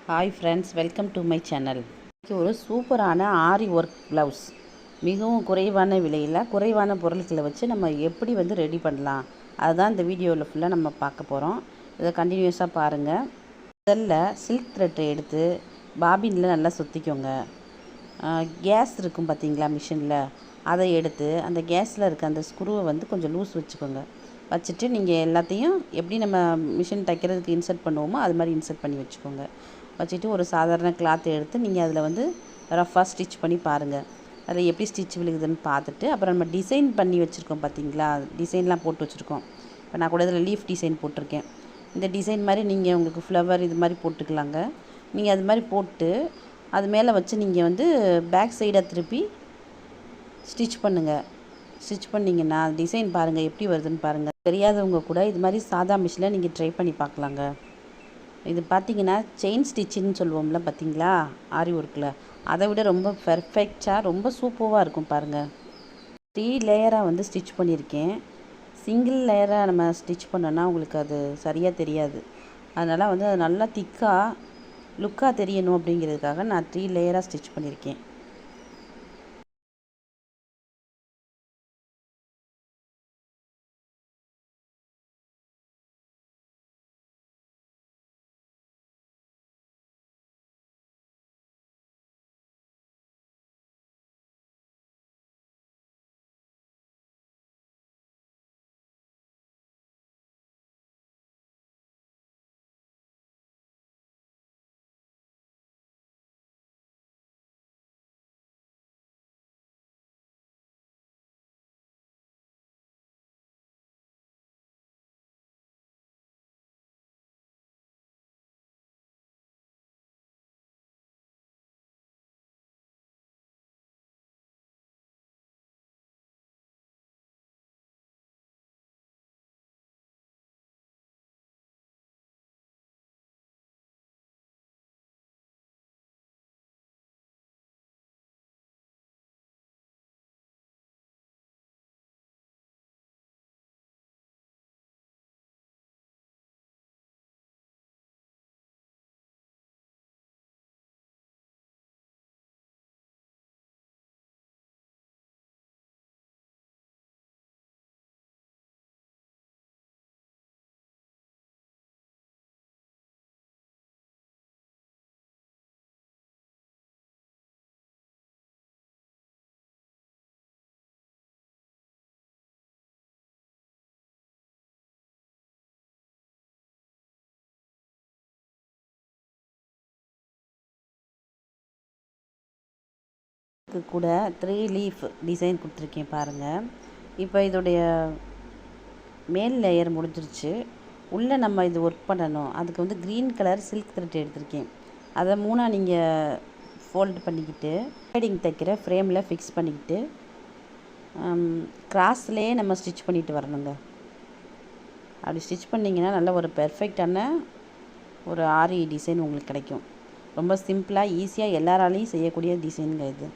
Hi friends, welcome to my channel. இன்றைக்கி ஒரு சூப்பரான ஆரி ஒர்க் ப்ளவுஸ் மிகவும் குறைவான விலையில் குறைவான பொருட்களை வச்சு நம்ம எப்படி ரெடி பண்ணலாம், அதுதான் இந்த வீடியோவில் ஃபுல்லாக நம்ம பார்க்க போகிறோம். இதை கண்டினியூஸாக பாருங்கள். முதல்ல சில்க் த்ரெட்டை எடுத்து பாபினில் நல்லா சுற்றிக்கோங்க. கேஸ் இருக்கும் பார்த்தீங்களா மிஷினில், அதை எடுத்து அந்த கேஸில் இருக்க அந்த ஸ்க்ரூவை கொஞ்சம் லூஸ் வச்சுக்கோங்க. வச்சுட்டு நீங்கள் எல்லாத்தையும் எப்படி நம்ம மிஷின் தைக்கிறதுக்கு இன்சர்ட் பண்ணுவோமோ அது மாதிரி இன்சர்ட் பண்ணி வச்சுக்கோங்க. வச்சுட்டு ஒரு சாதாரண கிளாத் எடுத்து நீங்கள் அதில் ரஃப்பாக ஸ்டிச் பண்ணி பாருங்கள். அதில் எப்படி ஸ்டிச் விழுகுதுன்னு பார்த்துட்டு அப்புறம் நம்ம டிசைன் பண்ணி வச்சுருக்கோம் பார்த்தீங்களா, டிசைன்லாம் போட்டு வச்சுருக்கோம். இப்போ நான் கூட இதில் லீஃப் டிசைன் போட்டிருக்கேன். இந்த டிசைன் மாதிரி நீங்கள் உங்களுக்கு ஃப்ளவர் இது மாதிரி போட்டுக்கலாங்க. நீங்கள் அது மாதிரி போட்டு அது மேலே வச்சு நீங்கள் பேக் சைடாக திருப்பி ஸ்டிச் பண்ணுங்கள். ஸ்டிச் பண்ணிங்கன்னா டிசைன் பாருங்கள் எப்படி வருதுன்னு பாருங்கள். தெரியாதவங்க கூட இது மாதிரி சாதா மிஷினில் நீங்கள் ட்ரை பண்ணி பார்க்கலாங்க. இது பார்த்திங்கன்னா செயின் ஸ்டிச்சின்னு சொல்லுவோம்ல பார்த்தீங்களா, ஆரி ஒர்க்கில், அதை விட ரொம்ப பெர்ஃபெக்டாக ரொம்ப சூப்பராக இருக்கும் பாருங்கள். 3 லேயராக ஸ்டிச் பண்ணியிருக்கேன். சிங்கிள் லேயராக நம்ம ஸ்டிச் பண்ணோன்னா உங்களுக்கு அது சரியாக தெரியாது. அதனால் அது நல்லா திக்காக லுக்காக தெரியணும் அப்படிங்கிறதுக்காக நான் 3 லேயராக ஸ்டிச் பண்ணியிருக்கேன். கூட 3 லீஃப் டிசைன் கொடுத்துருக்கேன் பாருங்கள். இப்போ இதோடைய மேல் லேயர் முடிஞ்சிருச்சு. உள்ளே நம்ம இது ஒர்க் பண்ணணும். அதுக்கு க்ரீன் கலர் சில்க் த்ரெட் எடுத்திருக்கேன். அதை 3ஆக நீங்கள் ஃபோல்டு பண்ணிக்கிட்டு ஷேடிங் தைக்கிற ஃப்ரேமில் ஃபிக்ஸ் பண்ணிக்கிட்டு கிராஸ்லேயே நம்ம ஸ்டிச் பண்ணிட்டு வரணுங்க. அப்படி ஸ்டிச் பண்ணிங்கன்னா நல்ல ஒரு பெர்ஃபெக்டான ஒரு ஆரி டிசைன் உங்களுக்கு கிடைக்கும். ரொம்ப சிம்பிளாக ஈஸியாக எல்லாராலையும் செய்யக்கூடிய டிசைனுங்க இது.